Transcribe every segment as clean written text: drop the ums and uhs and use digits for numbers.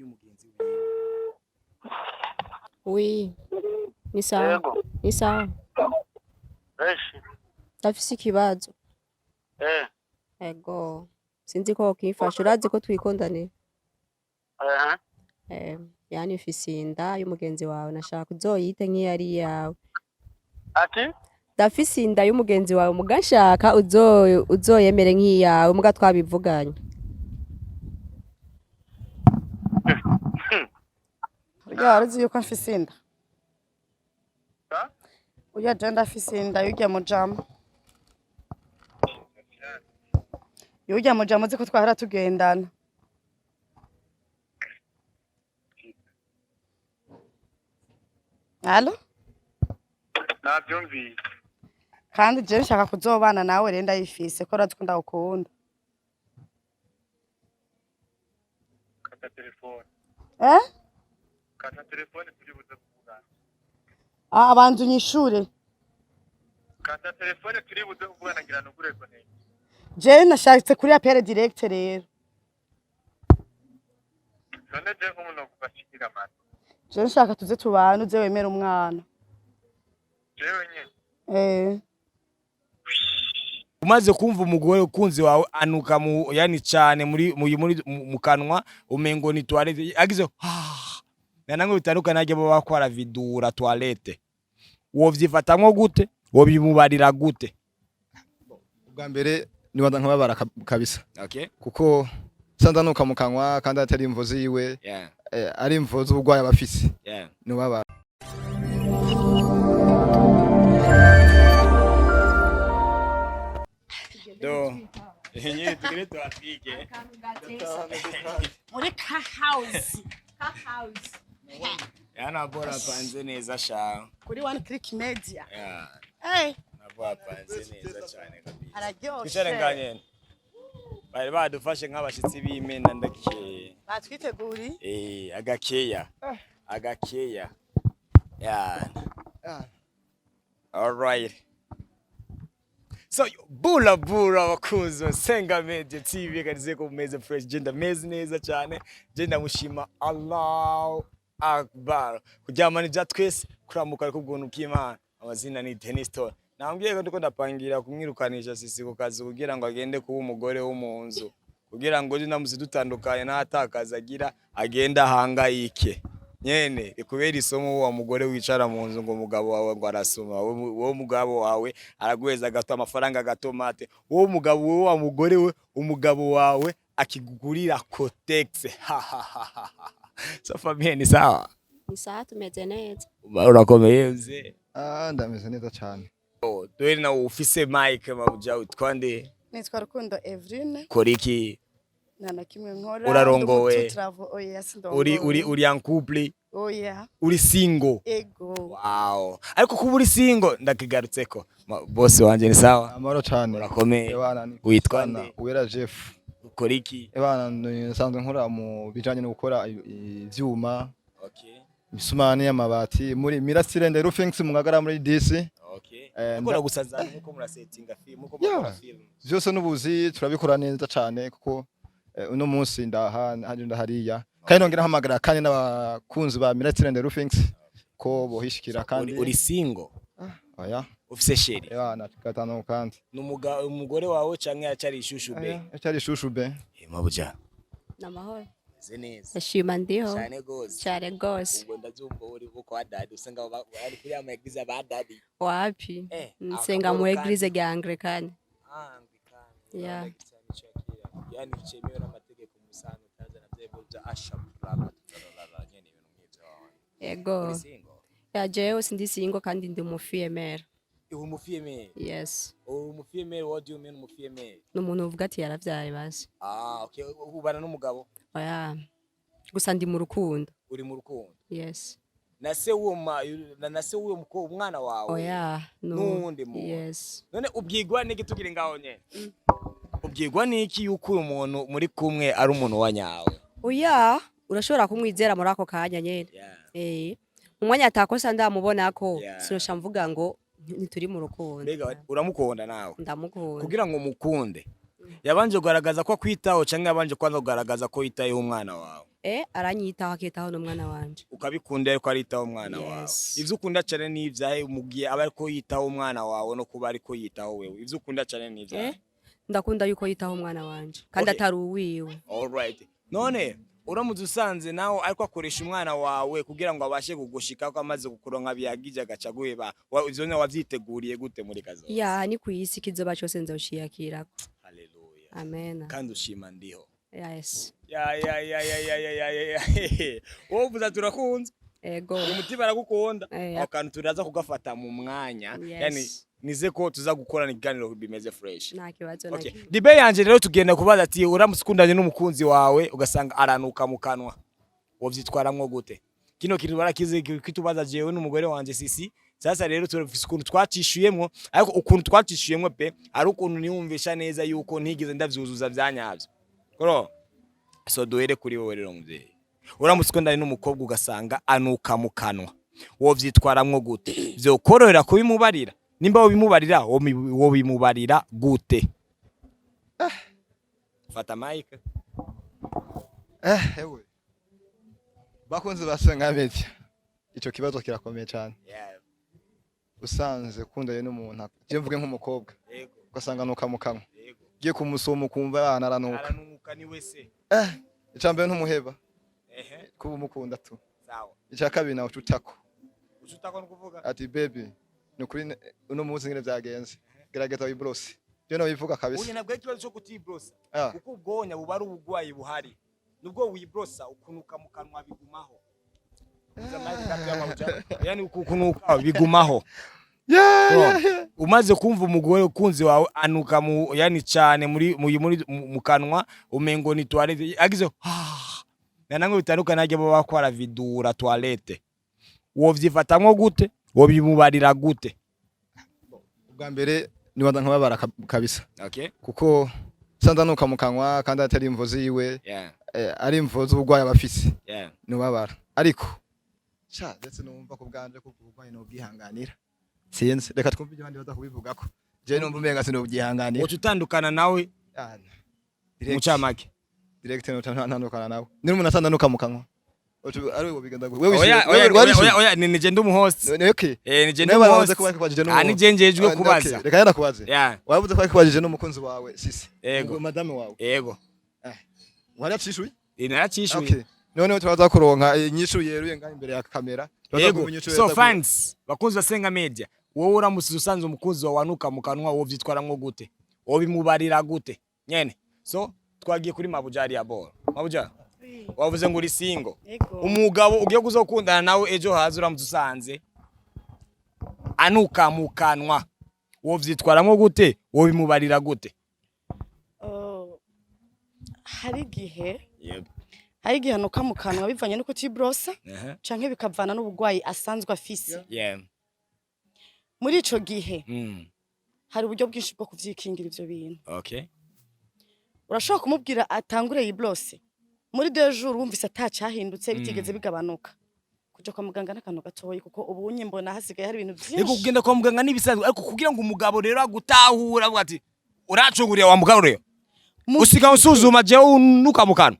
y'umugenzi wiwe. Oui, ni sawa. Yego. Ni sawa. Eshi. Ndafise ikibazo. Ego. Sinzi ko ukimfasha urazi ko twikondane. Yani ufise inda y'umugenzi wawe nashaka uzoyite nk'iyari yawe. Ati? Ndafise inda y'umugenzi wawe mugashaka uzoyemere nk'iyawe muga twabivuganye. Urya warazi yuko mfise inda? Urya je ndafise inda y'urya mujama. Y'urya mujama uzi ko twahora tugendana. Allo? Navyumvise. Kandi je nshaka kuzobana nawe rero ndayifise ko urazi ko ndagukunda. Kata telefone. Kata telefone turi buze kuvugana. Abantu nyishure. Kata telefone turi buze kuvugana ngira nugure connect. Je nashatse kuri appel direct rero. None je nk'umuntu kugashikira mara. Je nshaka tuze tubana uze wemera umwana. Jewe nyene. Umaze kumva umugore ukunzi wawe anuka yani cyane muri mu kanwa umengo ni toilette agize nanango bitandukana nage bo bakwara vidura toilette wovyifatamwo gute wobimubarira gute ubwa mbere nibanza nkababara kabisa okay kuko sandanuka mu kanwa kandi atari imvuzi yiwe yeah ari imvuzi ubugwaye abafise yeah nibabara do yenye tugire twapige Muri ka house. Ka house. yana bora panze neza sha Kuri one click media. yeah Na bora panze neza cyane kabisa araryoshe. kishare nganye bari badufashe nk'abashitsi b'imena ndakeye batwiteguri agakeya yeah all right. So bula bakuzo Senga Media TV kanize ko meze fresh gender meze neza cyane genda mushima Allah Akbar kujyamana bya twese kuramuka ko bwuntu bw'Imana amazina ni Dennis Tor nambwiye ko ndiko ndapangira kumwirukanisha sisi ku kazi kugira ngo agende kuba umugore wo mu nzu kugira ngo ndi namuzi dutandukanye n'atakaza agira agenda hangayike nyene ikubera isomo wa mugore wicara mu nzu ngo umugabo wawe ngo arasoma wo mugabo wawe aragweza gato amafaranga gatomate wo mugabo wa mugore we umugabo wawe akigugurira Cotex so famille ni sawa tumeze neza urakomeye mze ndameze neza cyane dore na ufise mic mabuja utwande nitwa Rukundo Evrine koriki nana kimwe nkora urarongowe uri en couple uri single ego wow ariko kuba uri single ndakigarutseko boss wanje ni sawa amaro cyane urakomeye witwa Uwera Jeff koriki nsanzwe nkora mu bijanye no gukora ivyuma okay misumani y'amabati muri Mirasire and Roofings mu ngagara muri DC okay akora gusazana nko murasettinga film nko mukora film byose n'ubuzi turabikora neza cyane kuko uno munsi ndahariya kandi nongera hamagara kandi n'abakunzi ba Mirasire and Roofings ko bohishikira kandi uri single oya ufise sheri gatano kandi umugore wawe canke acari ishushube acari ishushube mabuja namahoro neza ndashima ndiho cyane gose ubwo ndazumva uri kwa dadi usanga ari kuri ama eglise ba dadi wapi nsenga mu eglise ya Anglikani yeah yani chemewe na mategeko musano taza na vyebo bya ashabura nyene ibintu nk'ivyo ego ya jewe sindi singo kandi ndi umufiyemera umufiyemera yes umufiyemera what do you mean umufiyemera n'umuntu uvuga ati yaravyaye basi okay ubana n'umugabo oya gusa ndi mu rukundo uri mu rukundo yes nase uwo umwana wawe oya nundi mu yes none ubwigwa niki tugire ngaho nyene ubwigwa niki yuko uyu muntu muri kumwe ari umuntu wanyawe oya urashobora kumwizera muri ako kanya nyene umwanya atakosa ndamubonako sirosha mvuga ngo ntituri mu rukundo mbega uramukunda nawe ndamukunda kugira ngo mukunde yabanje kugaragaza ko akwitaho canke yabanje kwanza kugaragaza ko yitayeho umwana wawe? Aranyitaho akitaho n'umwana wanje. Ukabikunda ariko aritaho umwana wawe. Ivyo ukunda cyane ni ivyahe umugiye aba ariko yitaho umwana wawe no kuba ariko yitaho wewe? Ivyo ukunda cyane ni ivyahe? Ndakunda yuko yitaho umwana wanje kandi atari uwiwe. Alright. None uramutse usanze nawe ariko akoresha umwana wawe kugira ngo abashe kugushika ko amaze kukuronka biyagije agaca guheba, ivyo none wavyiteguriye gute muri kazo? Ni kwisi kizoba cyose nzoshiyakirako. Haleluya. Amen. Kandi ushima ndiho. Yes. Wowe uvuza turakunze. Ego. Umutima aragukunda. Akantu turaza kugafata mu mwanya. Yani nize ko tuza gukorana ikiganiro bimeze fresh. Nta kibazo naki. Dibe yanje rero tugenda kubaza ati uramutse ukundanye n'umukunzi wawe ugasanga aranuka mu kanwa. Wovyitwaramwo gute? Kino kintu barakize kitubaza jewe n'umugore wanje Sisi. Sasa rero turafise ukuntu twacishuyemwo, ariko ukuntu twacishuyemwo pe ari ukuntu niyumvisha neza yuko ntigeze ndavyuzuza byanyavyo. Koro so duhere kuri wowe rero muvyeyi. Uramutse ukundanye n'umukobwa ugasanga anuka mu kanwa. Wovyitwaramwo gute? Vyokororera kubimubarira? Nimba wobimubarira, wobimubarira gute? Fata mic. Ewe. Bakunze basenga beti. Ico kibazo kirakomeye cyane. Usanze kundanye n'umuntu je mvuge nk'umukobwa. Yego. Ugasanga nuka mu kanwa. Yego. Giye kumusoma kumva aranuka. Aranuka ni wese. Icambere ntumuheba. Kuba umukunda tu. Sawa. Ica kabiri nawe utako. Utako no kuvuga? Ati baby, nukuri uno munsi ngene byagenze. Gerageza wibrose. Je no bivuga kabisa. Uye nabwo ikibazo cyo kutibrosa. Kuko ubwonya bubari ubugwayi buhari. Nubwo wibrosa ukunuka mu kanwa bigumaho. Yani ukunuka bigumaho. Umaze kumva umugore ukunzi wawe anuka mu yani cyane muri mu kanwa umengo ni toilette agize nanango bitandukana najye baba bakora vidura toilette. Wovyifatamwo gute? Wobimubarira gute? Ubwa mbere nibanza nkababara kabisa. Okay. Kuko sandanuka mu kanwa kandi atari imvozi yiwe. Ari imvozi ubugwayi abafise. Nubabara. Ariko ndetse numva ko bwanje ko ubugwayi no bwihanganira. Sinzi reka twumve ibyo bandi bazakubivugako. Je numva umenga sinubyihanganira. Ututandukana nawe? Mucamake. Direct no tandukana nawe. Ni umuntu asandanuka mu kanwa. Ari wewe bigenda gwe. Oya ni je ndumuhost. Okay. Ni je ndumuhost. Ani je njejwe kubaza. Reka yara kubaze. Wabuze ko kubajije n'umukunzi wawe Sisi. Yego. Madame wawe. Yego. Wari acishuye? Naracishuye. Okay. None turaza kuronka inyishu yeruye ngani imbere ya kamera. So fans bakunzi basenga media. Wowe uramutse usanze umukunzi wawe wanuka mu kanwa wovyitwaramwo gute? Wobimubarira gute? Nyene. So twagiye kuri Mabujari ya ball. Mabuja. Wavuze ngo uri single. Umugabo ugiye kuzokundana nawe ejo haza uramutse usanze anuka mu kanwa. Wovyitwaramwo gute? Wobimubarira gute? Hari igihe anuka mu kanwa bivanye nuko tibrosa canke bikavana n'ubugwayi asanzwe afise. Muri ico gihe hari uburyo bwinshi bwo kuvyikingira ivyo bintu. Okay. Urashobora kumubwira atangure yibrose. Muri 2 jours wumvise atacyahindutse bitigeze bigabanuka. Kuja kwa muganga n'akantu gatoyi kuko ubunye mbona hasigaye hari ibintu byinshi. Ego kugenda kwa muganga nibisanzwe ariko kugira ngo umugabo rero agutahura avuga ati uracunguriye wa mugabo rero. Usika usuzuma je unuka mu kanwa.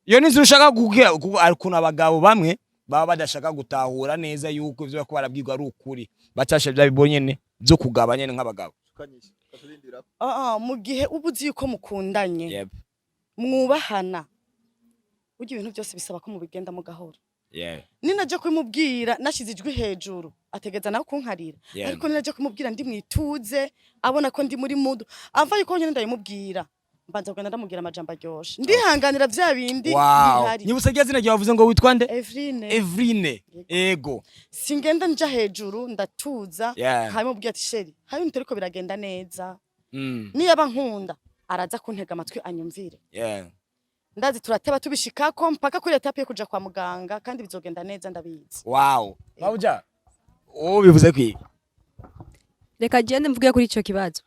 Iyo ninzi ushaka kugira ariko abagabo bamwe baba badashaka gutahura neza yuko ivyo bako barabwirwa ari ukuri. Batashe bya bibonyene byo kugabanya nk'abagabo. Mu gihe ubuzi yuko mukundanye. Mwubahana. Ugiye ibintu byose bisaba ko mubigenda mu gahoro. Ninaje kumubwira nashize ijwi hejuru ategeza nawe kunkarira. Ariko ninaje kumubwira ndi mwituze abona ko ndi muri mood. Ava yuko nyine ndayimubwira. Mbanza kugenda ndamubwira amajambo aryoshe. Ndihanganira vya bindi bihari. Nyibuse gya zina ryawe wavuze ngo witwa nde? Evrine. Ego. Singenda nja hejuru ndatuza. Hanyuma ubwiye ati sheri, hari ibintu ariko biragenda neza. Niyaba nkunda araza kuntega amatwi anyumvire. Ndazi turateba tubishikako mpaka kuri etape yo kuja kwa muganga kandi bizogenda neza ndabizi. Mabuja. Bivuze kwiki? Reka gende mvuge kuri ico kibazo.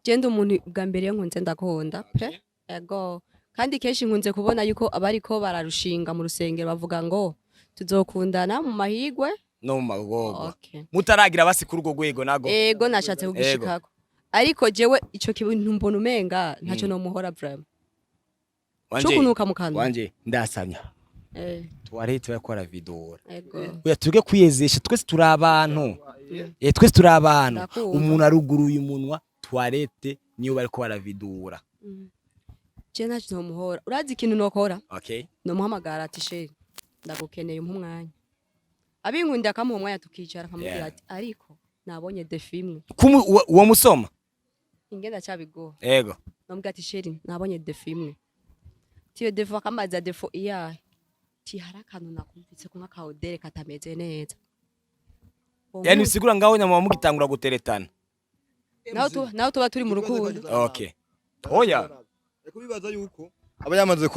Gende umuntu bwa mbere nkunze ndakunda pe. Ego. Kandi kenshi nkunze kubona yuko abariko bararushinga mu rusengero bavuga ngo tuzokundana mu mahigwe no mu magogo. Mutaragira basi kuri urwo gwego nago. Ego nashatse kugishikako. ariko jewe ico kintu mbona umenga ntacyo no muhora vraiment wanje kunuka mu kanwa wanje ndasamya tuwarete bakora video ego oya tuge kwiyezesha twese turi abantu twese turi abantu umuntu aruguruye umunwa tuwarete niyo bariko baravidura je ntacyo no muhora urazi ikintu nokora okay no muhamagara ati she ndagukeneye umwanya abinkunda akamuha umwanya tukicara akamubwira ati ariko nabonye defimwe uwo musoma ingenda cyabigo ego namubwira ati sheri nabonye defimwe tiyo defo akamaza defo iyahe ti harakantu nakumvise ko nk'akaodere katameze neza yani sigura ngaho nyama mugitangura guteretana naho tuba turi mu rukundo okay oya kubibaza yuko aba yamaze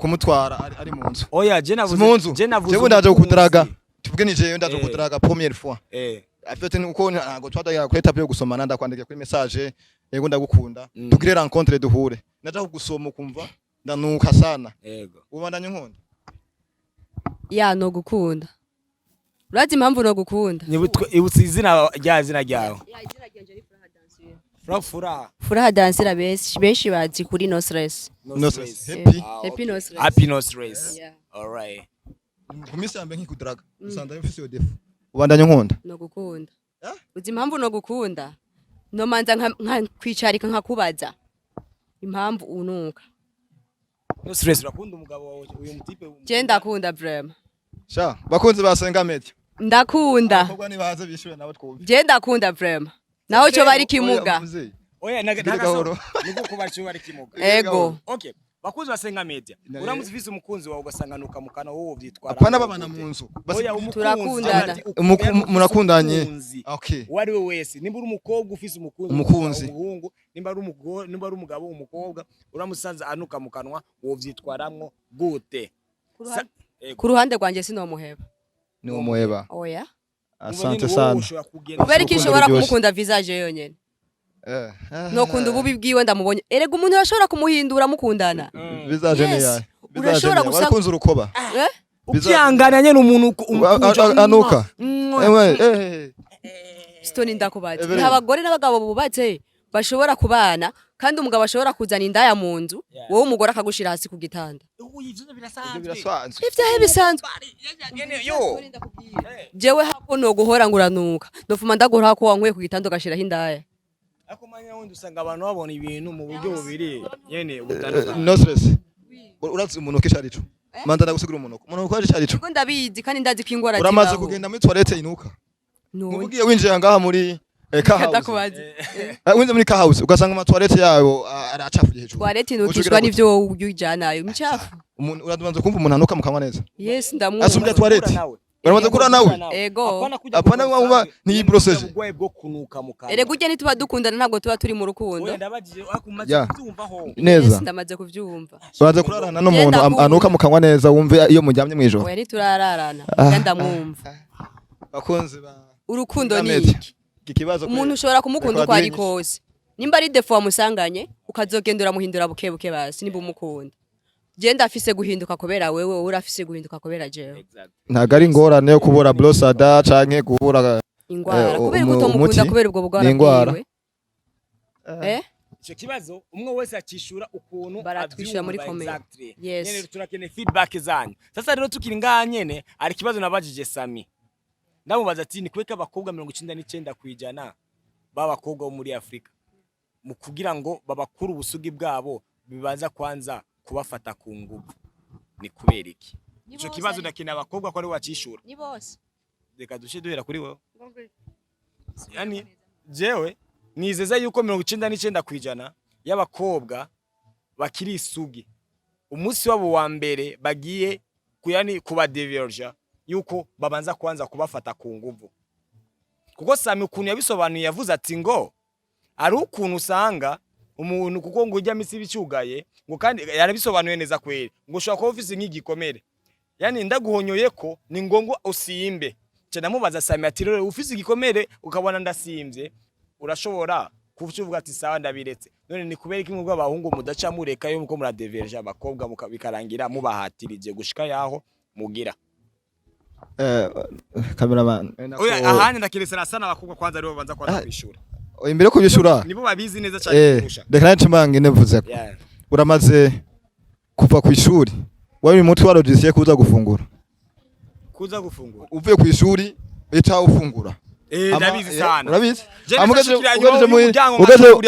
kumutwara ari mu nzu oya je navuze je ndaje kukudaraga tuvuge nije ndaje kukudaraga première fois afite uko ntago twadaga kuri etape yo gusomana ndakwandika kuri message yego ndagukunda tugire rencontre duhure ndaje kugusoma ukumva ndanuka sana yego ubandanye nkunda ya no gukunda urazi impamvu no gukunda ibutse izina ryawe Furaha dansira benshi bazi kuri no stress happy no stress alright kumisa yambe nkikudaraga usanga mfise yo defu ubandanye nkunda no gukunda uzi impamvu no gukunda no manza nka kwicarika nkakubaza impamvu unuka no stress urakunda umugabo wawe uyu mutipe je ndakunda vraiment sha bakunzi basenga media ndakunda ahubwo nibaze bishure nabo twumve je ndakunda vraiment naho cyo bari kimuga oya nagaso niko kubacho bari kimuga ego okay bakunzi basenga media uramutse ufise umukunzi wawe ugasanganuka mukana wowe vyitwara apana babana mu nzu turakundana murakundanye okay wari we wese nimba uri umukobwa ufise umukunzi umuhungu nimba ari umugabo umukobwa uramusanza anuka mukanwa wowe vyitwaramwo gute ku ruhande rwanje sinomuheba ni umuheba oya asante sana kubera ko ishobora kumukunda visage yonyene no kunda ububi bwiwe ndamubonye erega umuntu arashobora kumuhindura mukundana visage ne yawe urashobora gusanga kunza urukoba ukihangana nyene umuntu anuka stone ndakubaza abagore n'abagabo bubatse bashobora kubana kandi umugabo ashobora kuzana indaya mu nzu wowe umugore akagushira hasi ku gitanda ivyo bisanzwe jewe hapo no guhora nguranuka ndofuma ndagora ko wankwiye ku gitanda ugashiraho indaya ako manya wundi usanga abantu babona ibintu mu buryo bubiri nyene butandukanye no stress urazi umuntu kisharico manda ndagusigira umuntu ko ari sharico ko ndabizi kandi ndazi ko ingwara uramaze kugenda muri toilette inuka nubugiye winjiye ngaha muri winze muri house ugasanga ama toilette yayo aracafuye hejuru toilette inukishwa n'ivyo ujanayo micafu umuntu uradubanza kumva umuntu anuka mukanwa neza yes ndamwumva asumbye toilette uramaze kura nawe ego apana wumva ni process ere gujye nituba dukundana ntabwo tuba turi mu rukundo neza ndamaze kuvyumva uraza kurarana n'umuntu anuka mukanwa neza wumve iyo mujyamye mwijoro oya niturararana ndamwumva bakunze ba urukundo ni iki umuntu ushobora kumukunda uko ari kose nimba ari defo wamusanganye ukazogendera muhindura bukebuke basi nimba umukunda je ndafise guhinduka kubera wewe urafise guhinduka kubera jewe ntago ari ingorane yo kubura blosada canke kubura ingwara kubera ko utomukunda kubera ubwo bugwara bwiwe ico kibazo umwe wese akishura ukuntu baratwishura muri comment nyene turakene feedback zanyu sasa rero tukiri ngaha nyene ari kibazo nabajije Sami ndamubaza ati ni kweka abakobwa 99 kwijana babakobwa bo muri Afrika mu kugira ngo babakuru ubusugi bwabo bibanza kwanza kubafata ku nguvu ni kubera iki ico kibazo ndakina abakobwa ko ari wacishura ni bose reka dushe duhera kuri wewe yani jewe nizeza yuko 99 kwijana y'abakobwa bakiri isugi umunsi wabo wa mbere bagiye kuyani kuba diverja yuko babanza kwanza kubafata ku nguvu kuko Sami ukuntu yabisobanuye yavuze ati ngo ari ukuntu usanga umuntu kuko ngo ujya misi bicugaye ngo kandi yarabisobanuye neza kweri ngo ushaka ko ofisi nk'igikomere yani ndaguhonyoye ko ni ngongo usimbe cyane mubaza Sami ati rero ofisi igikomere ukabona ndasimvye urashobora kuvuga ati sawa ndabiretse none ni kubera iki mwebwe abahungu mudaca mureka yo muko muradeverja abakobwa bikarangira mubahatirije gushika yaho mugira cameraman oya ahanye ndakiresera sana abakobwa kwanza aribo banza kwanza kwishura imbere ko bishura nibo babizi neza cyane kurusha reka ntimange nevuze ko uramaze kuva ku ishuri wawe umutwe wa logiciel kuza gufungura uvuye ku ishuri echa ufungura ndabizi sana urabizi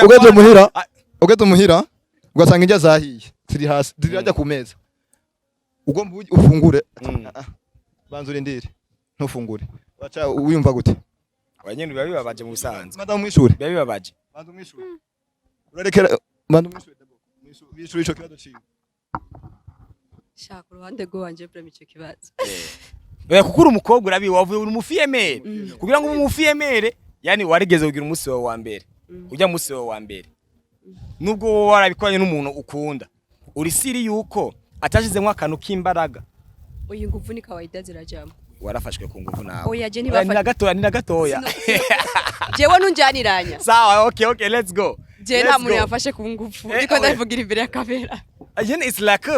ugeze muhira ugasanga injya zahiye ziri hasi zirajya ku meza ugomba ufungure banza urindire ntufungure baca uyumva gute wanyene biba bibabaje mu busanzwe madamu mwishuri biba bibabaje banza mwishuri urarekera banza mwishuri bishuri ico kibazo ciwe shaka uruhande rwanje prime ico kibazo kukura umukobwa urabi wavuye uri umufiyemere kugira ngo umufiyemere yani warigeze kugira umunsi wawe wa mbere ujya munsi wawe wa mbere nubwo warabikoranye n'umuntu ukunda uri siri yuko atashizemo akantu k'imbaraga uyu nguvu ni kawaida zirajamo warafashwe ku nguvu nawe oya je ntibafashwe ni nagatoya jewe nunjaniranya sawa okay let's go je nta muntu yafashe ku nguvu niko ndavugira imbere ya kamera yani it's like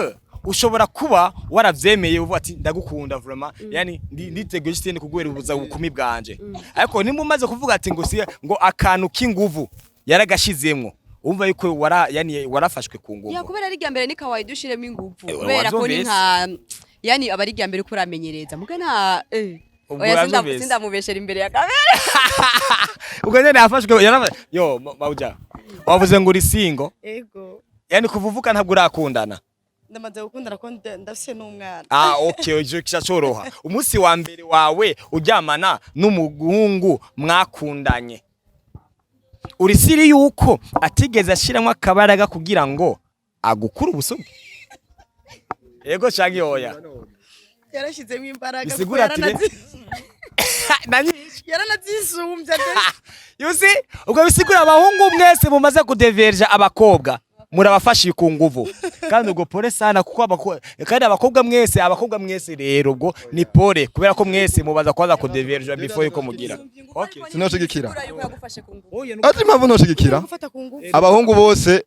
ushobora kuba waravyemeye uvuga ati ndagukunda vraiment yani nditegeje cyane kugwera ubuza bukumi bwanje ariko nimba umaze kuvuga ati ngo akantu k'inguvu yaragashizemwo umva yuko warafashwe ku nguvu ya kubera ari ryambere ni kawaida ushiremo inguvu kubera ko ni nka yani abari ryambere uko uramenyereza muga nta oya sindamubeshera imbere ya kamera ubwo nyene yafashwe yo mauja wavuze ngo uri single ego yani kuvuvuka ntabwo urakundana ndamaze gukundana ko ndafise n'umwana okay je kishachoroha umunsi wa mbere wawe uryamana n'umuhungu mwakundanye uri siri yuko atigeze ashiramo akabaraga kugira ngo agukura ubusugi yego cyagi oya yarashizemo imbaraga bisigura ati yaranazisumbye you see ubwo bisigura abahungu mwese mumaze kudeverja abakobwa murabafashije ku nguvu kandi ubwo pole sana kuko kandi abakobwa mwese rero ubwo ni pole kubera ko mwese mubaza kwaza kudeverja before yuko mugira okay sinoshigikira ati mpamvu noshigikira abahungu bose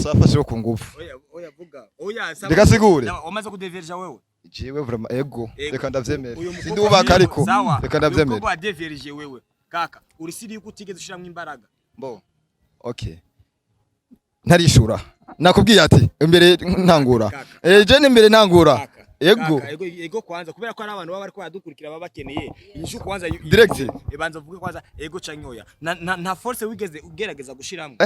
safashije ku nguvu oya vuga oya reka sigure umaze kudeverja wewe jewe vraiment ego reka ndavyemera sindubaka ariko reka ndavyemera uko wadeverje wewe kaka uri siri yuko utigeze ushiramo imbaraga bo okay ntarishura nakubwiye ati imbere ntangura je imbere ntangura ego kwanza kubera ko ari abantu baba ariko yadukurikira baba bakeneye inyishu kwanza direct ibanza uvuge kwanza ego canyoya na force wigeze ugerageza gushiramo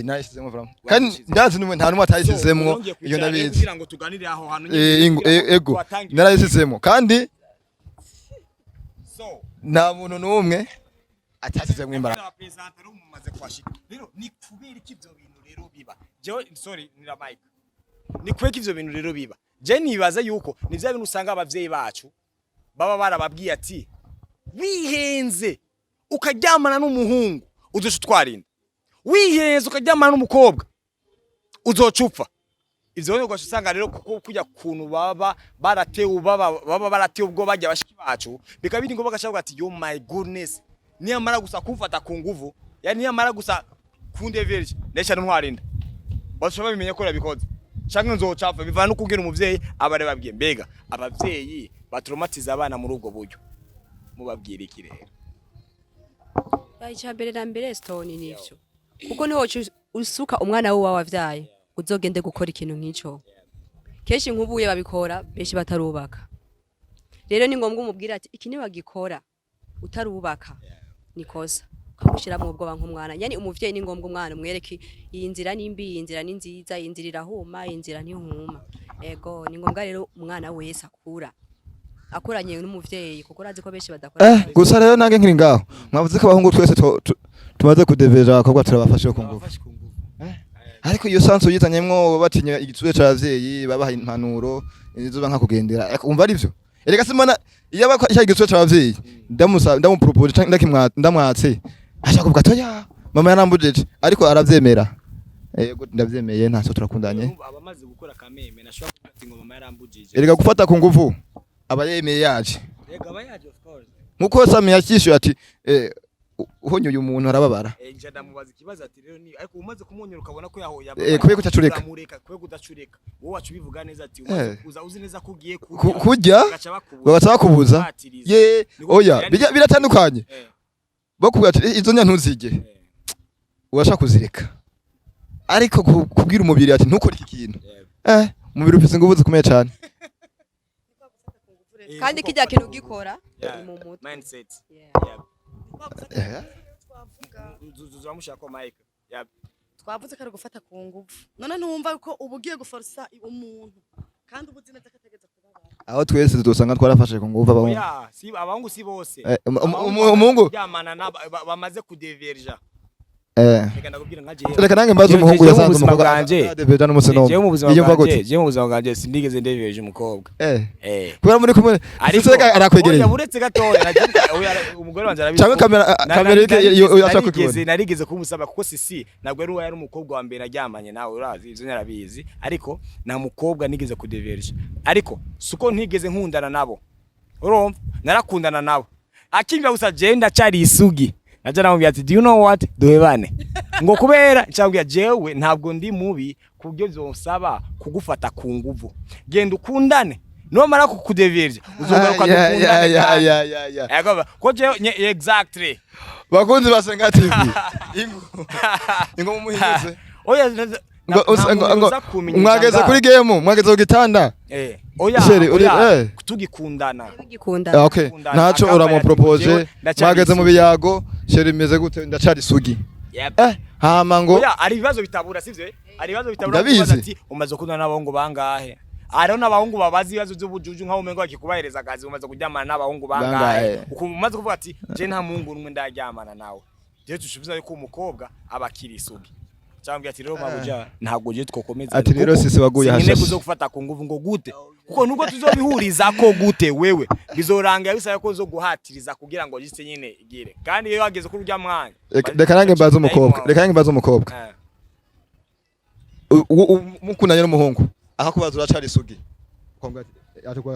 nayishizemo vraiment kandi ndazi numwe nta numwe atayishizemo iyo ndabizi kugira ngo tuganire aho hantu ego narayishizemo kandi nta muntu numwe atashizemo imbaraga rero ni kubera ikivyo bintu rero biba jewe sorry nira Mike ni kweka ivyo bintu rero biba je nibaza yuko ni vya bintu usanga abavyeyi bacu baba barababwiye ati wihenze ukaryamana n'umuhungu uzoshutwarinda wihenze ukaryamana n'umukobwa uzocupfa ivyo rero gwashusanga rero kujya kuntu baba baratewe ubwo bajya bashiki bacu bikabiri ngo bagashaka ati yo my goodness niyamara gusa kumfata ku nguvu yani niyamara gusa kundeverje ndesha ntwarinda bashobora bimenye ko rabikoze canke nzocapfa bivana no kugira umuvyeyi abare babwiye mbega abavyeyi batraumatiza abana muri ubwo buryo mubabwira iki rero icambere na mbere stone nivyo kuko niho usuka umwana wawe wavyaye uzogende gukora ikintu nk'ico keshi nkubuye babikora beshi batarubaka rero ni ngombwa umubwira ati iki ni wagikora utarubaka nikosa kamushira mu bwoba nk'umwana yani umuvyeyi ni ngombwa umwana umwereke iyi nzira nimbi iyi nzira ni nziza iyi nzira irahuma iyi nzira ntihuma ego ni ngombwa rero umwana wese akuranye n'umuvyeyi kuko urazi ko beshi badakora gusa rero nange nkiri ngaho mwavuze ko abahungu twese tumaze kudevera abakobwa turabafashe ku ngufu ariko iyo sanso yitanyemwo batinya igitsure c'abavyeyi babaha impanuro izuba nka kugendera umva ari byo erega simana iyo bakwa igitsure c'abavyeyi ndamupropose ndamwatse ashaka kuvuga toya mama yarambujeje ariko aravyemera yego ndavyemeye ntaso turakundanye abamaze gukora kameme nashobora kuvuga ngo mama yarambujije erega gufata ku nguvu abayemeye yaje erega abayaje of course nkuko Sami yakishuye ati uhonyoye umuntu arababara nje ndamubaza ikibazo ati rero ni ariko umaze kumwonyura ukabona ko yahoya kubera kutacureka kubera kudacureka wowe wacu bivuga neza ati uzi neza ko ugiye kujya bagaca bakubuza ye oya biratandukanye bakubwira ati izo nya ntuzige ubasha kuzireka ariko kubwira umubiri ati ntukore iki kintu umubiri ufite ingufu zikomeye cyane kandi kijya kintu ugikora mu mutwe mindset twavuze ko ari gufata ku ngufu none ntumva ko uba ugiye guforsa umuntu kandi uba uzi neza ko ategetse kubabara aho twese dusanga twarafashe ku ngufu abahungu si bose umuhungu bamaze kudeverja reka nange mbaze umuhungu yasanze umukobwa bwanje deverja n'umunsi n'umwe je mu buzima bwanje sinigeze ndeveje umukobwa kubera muri kumwe ariko arakwegereye uretse gatoya umugore wanje arabizi cyangwa kamera yake narigeze kumusaba kuko sisi nagwe ari yari umukobwa wa mbere aryamanye nawe urazi ivyo nyarabizi ariko nta mukobwa nigeze kudeverja ariko suko ntigeze nkundana nabo urumva narakundana nabo akimba gusa je ndacari isugi Naja namubwira ati do you know what duhebane ngo kubera cyangwa jewe ntabwo ndi mubi kubyo byonsaba kugufata ku nguvu genda ukundane no mara kukudeverja uzogaruka dukundane yagaba ko je exactly bakunzi basenga TV ingo mumuhindutse oya mwageze kuri game mwageze ku gitanda oya tugikundana okay ntaco uramupropose mwageze mu biyago sheri meze gute ndacari sugi hama ngo oya ari ibibazo bitabura sivyo ari ibibazo bitabura ati umaze kundana n'abahungu bangahe ari n'abahungu babazi ibibazo by'ubujuju nkaho umengo akikubahereza akazi umaze kuryamana n'abahungu bangahe umaze kuvuga ati je nta muhungu numwe ndaryamana nawe je tushubiza yuko umukobwa abakiri isugi cyangwa ati rero mabuja ntabwo je twokomeza ati rero sisi waguye hashashe nyine kuzo gufata ku nguvu ngo gute kuko nubwo tuzobihuriza ko gute wewe bizoranga bisaba ko zo guhatiriza kugira ngo gise nyine igire kandi iyo wageze kuri urya mwanya reka nange mbaza umukobwa mukundanye n'umuhungu akakubaza uracari isugi ukumva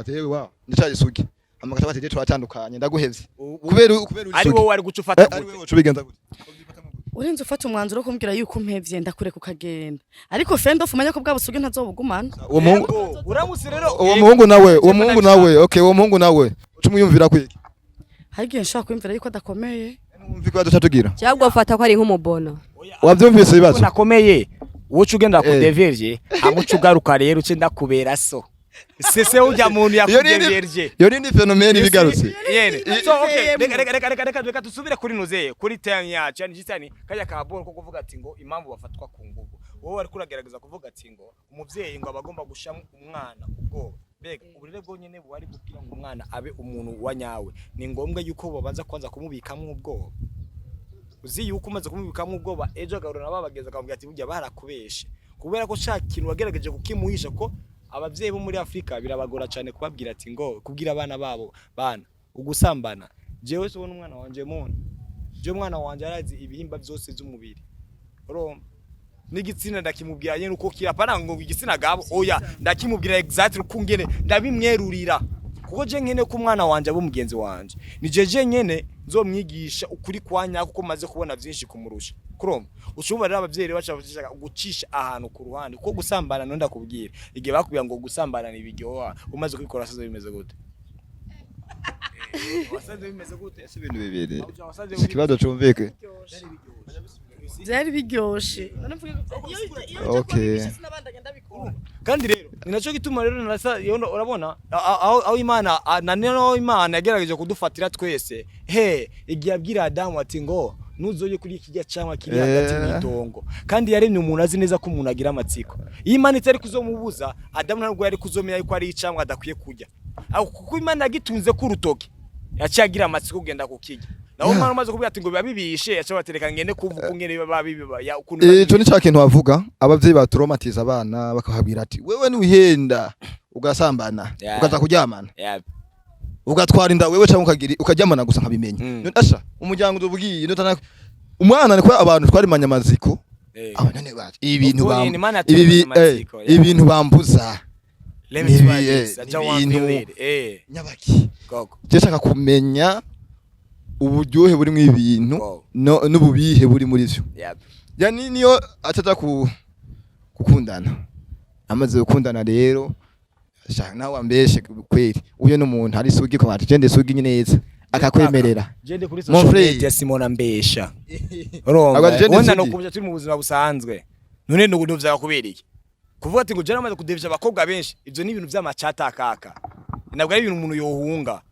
ati yewe wa ndicari isugi amakata bati je twatandukanye ndaguhevye kubera ari wowe ari gucufata gute ari wowe ubigenza gute urinze ufata umwanzuro wo kumbwira yuko umpevye ndakureka ukagenda ariko fendo fumanya ko bwabusuge ntazobugumana uwo muhungu uramusi rero uwo muhungu nawe okay uwo muhungu nawe ucumuyumvira kwiki hagiye nshaka kwimvira yuko adakomeye numva ko adutatugira cyangwa ufata ko ari nk'umubono wabyumvise ibibazo nakomeye wocu ugenda kudeverje amucu garuka rero uce ndakubera so sese ujya muntu yakudeverje yo ni fenomene bigarutse so okay reka tusubire kuri nozeye kuri time yacu yani gitani kajya kaboro ko kuvuga ati ngo impamvu bafatwa ku nguvu wowe ari kuragerageza kuvuga ati ngo umuvyeyi ngo abagomba gusha umwana ubwo bega uburere bwo nyene bwari kubwira ngo umwana abe umuntu wa nyawe ni ngombwa yuko babanza kwanza kumubikamo ubwoba uzi yuko umaze kumubikamo ubwoba ejo agarura nababageza akamubwira ati burya barakubeshe kubera ko shaka kintu wagerageje kukimuhisha ko abavyeyi bo muri Afrika birabagora cyane kubabwira ati ngo kubwira abana babo bana ugusambana jewe so n'umwana wanje mone je umwana wanje arazi ibihimba byose by'umubiri urumva n'igitsina ndakimubwira nyene uko kirapana ngo igitsina gabo oya ndakimubwira exactly uko ngene ndabimwerurira kuko je nkene ko umwana wanje abo mugenzi wanje ni jeje nyene nzomwigisha ukuri kwanya kuko maze kubona byinshi kumurusha kuroma ushobora rero abavyeyi bacha gucisha ahantu ku ruhande ko gusambana no ndakubwira igihe bakubwira ngo gusambana ni bigyoha umaze kwikora sazo bimeze gute wasaze bimeze gute ese ibintu bibiri ikibazo cumvike byari biryoshe okay kandi rero ninacho gituma rero narasa urabona aho Imana naneno Imana yagerageje kudufatira twese igihe abwira Adamu ati ngo nuzoye kuri ikijya cyangwa kiri hagati mwitongo kandi yaremye umuntu azi neza ko umuntu agira amatsiko Imana itari kuzomubuza Adamu ntabwo yari kuzomenya yuko ari icangwa adakwiye kujya aho kuko Imana yagitunze ku rutoke yacagira amatsiko kugenda kukijya naho Imana umaze kubwira ati ngo babibishe yaca batereka ngende kuvuga ngene babibiba ya ukuntu ico ni cyakintu bavuga abavyeyi batraumatiza abana bakahabwira ati wewe ni wihenda ugasambana ukaza kuryamana ugatwara inda wewe cyangwa ukaryamana gusa nkabimenya ndasha umuryango ndubwiye ndotana umwana ni kwa abantu twari manyamaziko abanane bacu ibintu bambuza nyabaki cyashaka kumenya uburyohe buri mu ibintu n'ububihe buri muri byo yani niyo ataza gukundana amaze gukundana rero nawe ambeshe kweri uyo n'umuntu ari sugi ko ati gende sugi neza akakwemerera Jende kuri Mon social frère. media Simona mbesha. Agwa Urumva? Jende Wenda Sudi. no kubya turi mu buzima busanzwe. None no nduvya kubereye. Kuvuga ati ngo jana amaze kudevya abakobwa benshi. Ivyo ni ibintu vy'amacata kaka. Ntabwo ari ibintu umuntu yohunga.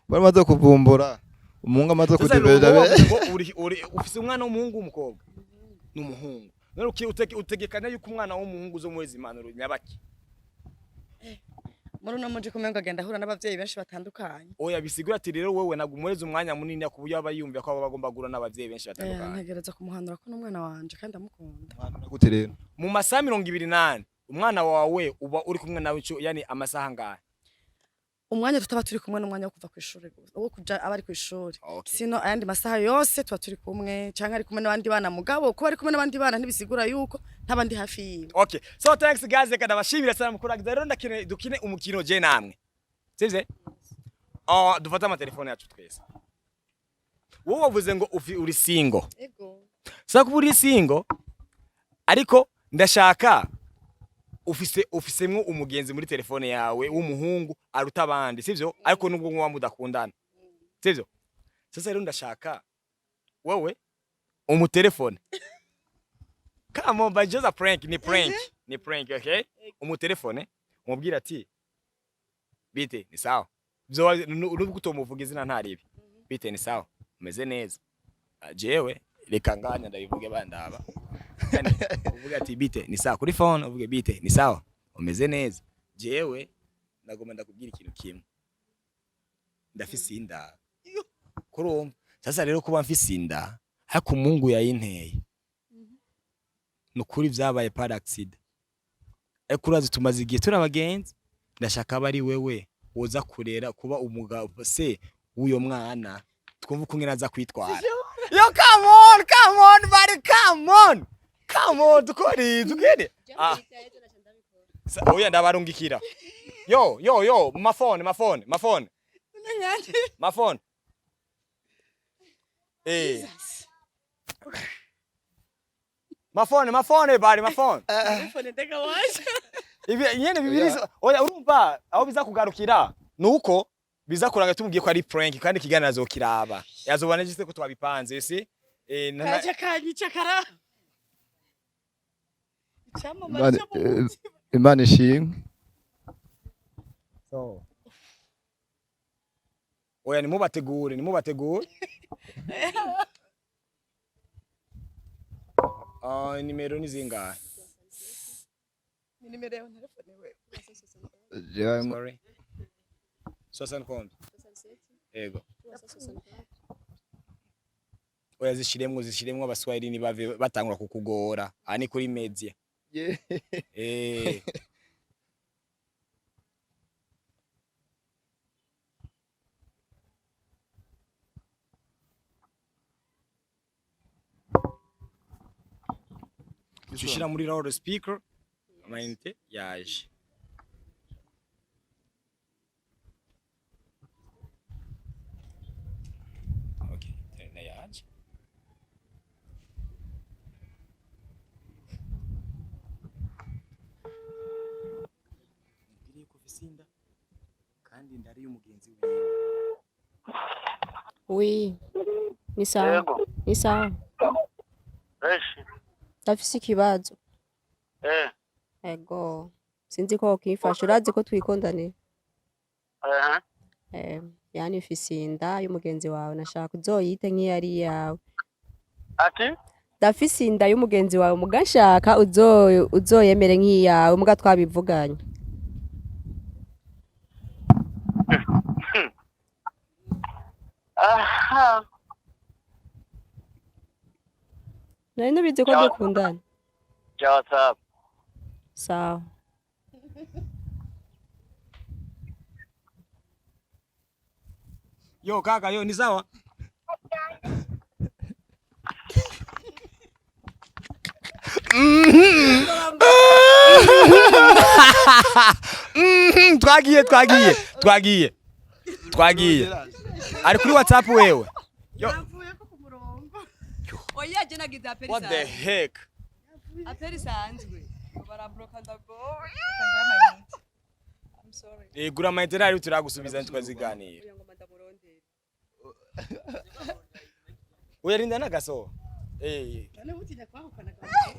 Maze kuvumbura umuhungu amaze kudebera ufise umwana w'umuhungu w'umukobwa n'umuhungu none utegekanya yuko umwana w'umuhungu zo muwezi impanuro nyabaki muri no muje kumenga agenda ahura n'abavyeyi benshi batandukanye oya bisigura ati rero wewe nagumureze umwanya munini kuburyo aba yumva ko bagomba gura n'abavyeyi benshi batandukanye ntegereza kumuhanura ko n'umwana wanje kandi amukunda gute rero mu masaha 28 umwana wawe uba uri kumwe nawe yani amasaha ngahe umwanya tutaba turi kumwe n'umwanya wo kuva ku ishuri wo kuja abari ku ishuri sino ayandi masaha yose tuba turi kumwe canke ari kumwe n'abandi bana mugabo kuba ari kumwe n'abandi bana ntibisigura yuko ntabandi hafi yiwe okay so thanks guys reka bashimira sana mukuragiza rero ndakine dukine umukino je namwe sivye dufata ama telefone yacu twese wowe wavuze ngo uri single ego saka uri single ariko ndashaka ufisemwo umugenzi muri telefone yawe w'umuhungu aruta abandi sivyo ariko nubwo mwa mudakundana sivyo sasa rero ndashaka wewe umutelefone come on but just a prank ni prank okay umutelefone umubwira ati bite ni sawa byo nubwo utomuvuga izina ntaribi bite ni sawa umeze neza jewe reka nganya ndabivuge bandaba uvuga ati bite ni sawa kuri phone uvuge bite ni sawa umeze neza jewe ndagomba ndakubwira ikintu kimwe ndafise inda kurumva sasa rero kuba mfise inda ariko umungu yayinteye nukuri vyabaye par accident ariko urazi tumaze igihe turabagenzi ndashaka bari wewe woza kurera kuba umugabo se uyo mwana twumva uko ngena za kwitwara yo come on buddy come on dukore oya ndabarungikira yo mafone mafone bari mafone ndega waje ibi nyene bibiri oya urumva aho biza kugarukira nuko biza kuranga tumubwiye ko ari prank kandi kigana azokiraba yazobana gise ko twabipanze si kaje kanyicakara Imana ishimwe so oya nimubategure nimero ni zingahe ni nimero ya telefone wewe sorry 60 ego oya zishiremwo abaswahili ni bave batangura kukugora ani kuri media Tushira muri loud speaker amayinite yaje okay tena yaje iri kufisinda kandi ndari umugenzi wiwe Oui. Ni sawa. Ni sawa. Ndafise ikibazo. Ego. Sinzi ko ukifasha urazi ko twikondane. Yani ufise inda y'umugenzi wawe nashaka uzoyite nk'iyari yawe. Ati? Ndafise inda y'umugenzi wawe mugashaka uzoyemere nk'iyawe muga twabivuganye. Aha. Nari nabizi ko dukundana. WhatsApp. Sawa. Yo kaka yo ni sawa? Twagiye. Ari kuri WhatsApp wewe. Yo. Oya je nagize aperi What the heck? Aperi sanzwe. Barabroka ndago. I'm sorry. gura amayinite ari turagusubiza tukaziganira. Uyarinda nagaso.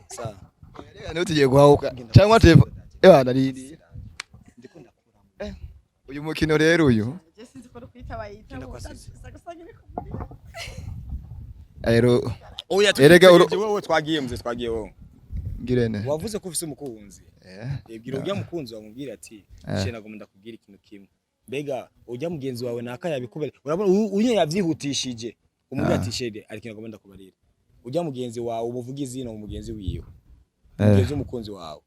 Sa. Tugiye guhahuka cyangwa telefone narindi uyu mukino rero uyu erega wowe twagiye wowe ngirene wavuze ko ufise umukunzi ebwira ujya mukunzi wamubwira ati shena ngo ndakubwira ikintu kimwe mbega ujya mugenzi wawe naka yabikubera urabona unye yavyihutishije umubwira ati shede ari kintu ngo ndakubarira ujya mugenzi wawe ubuvuga izina mu mugenzi wiwe mugenzi umukunzi wawe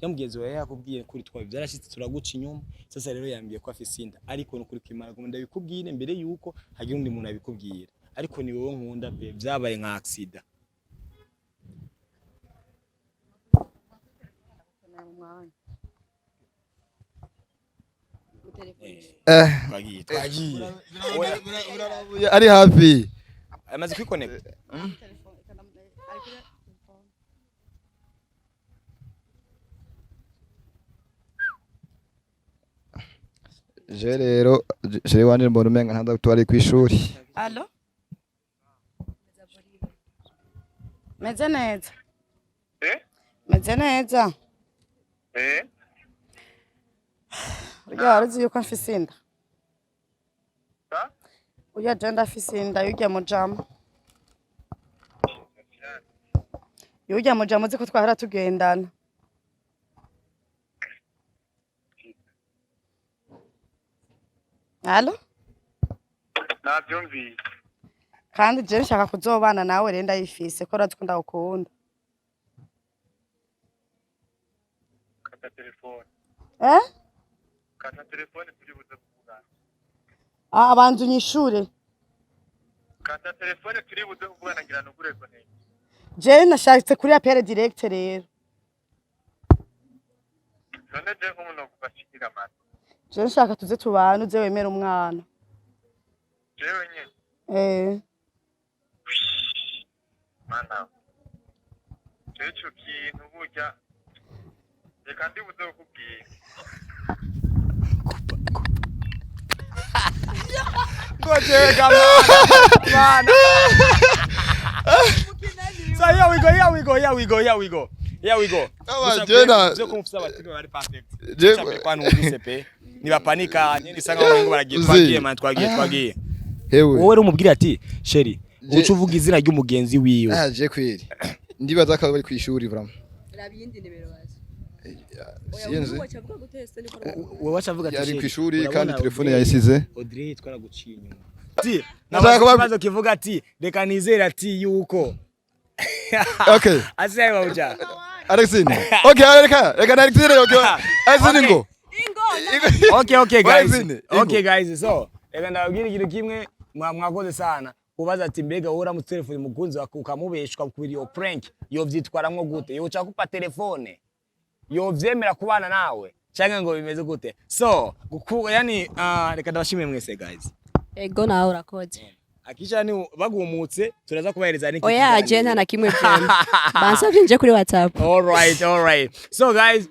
ya mugenzi wawe yakubwiye kuri twawe byarashitse turaguca inyuma sasa rero yambwiye ko afise inda ariko no kuri kimara ngo ndabikubwire mbere yuko hagira undi muntu abikubwira ariko ni wowe nkunda be byabaye nka accident twagiye ari hafi amaze kwiconnect je rero je wanje mbona umenga ntanda twari kwishuri. Allo meze neza meze neza urya uzi yuko mfise inda urya je ndafise inda yurya mujama uzi ko twahora tugendana Allo navyumvise kandi je nshaka kuzobana nawe rero ndayifise ko radukunda gukunda kata telefone kata telefone turi buze kuvugana abanzu nyishure kata telefone turi buze kuvugana ngira nugure connect je nashatse kuri apere direct rero none je nk'umuntu kubashikira mata je nshaka tuze tubana uze wemera umwana jewe nyene mana cyo kintu burya reka ndibuze kukubwira Goje gamana. So here we go. Zo kumfisa batiri bari perfect. Chape kwa numvise pe. Nibapanika nyine sanga ngo baragiye twagiye man twagiye. Hewe. Wowe rumubwira ati sheri ucu uvuga izina ry'umugenzi wiwe. Je kweri. Ndibaza ko bari kwishuri vraiment. Rabindi nimero baje. Sinzi. Wowe wachavuga ati yari kwishuri kandi telefone yayisize. Audrey twaraguciye inyuma. Ati nabazo kivuga ati reka nizera ati yuko. Okay. Asiye bawuja. Alexine. Okay, reka Alexine Alexine ngo. Okay guys. So, reka ndababwira ikintu kimwe mwakoze sana. Kubaza ati mbega ura mu telefone mukunzi ukamubeshwa kuri iyo prank. Yo vyitwaramwo gute? Yo uca kupa telefone. Yo vyemera kubana nawe. Cyangwa ngo bimeze gute? So, yani reka ndabashimire mwese guys. Ego nawe urakoze. Akisha ni bagumutse turaza kubahereza niki. Oya agenda na kimwe cyane. Bansavye nje kuri WhatsApp. All right. So guys,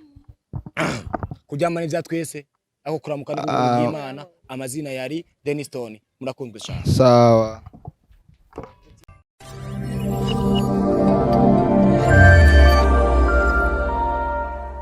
kujyamana ivya twese ako kuramuka n'Imana amazina yari Dennis Stone murakunzwe cyane. Sawa.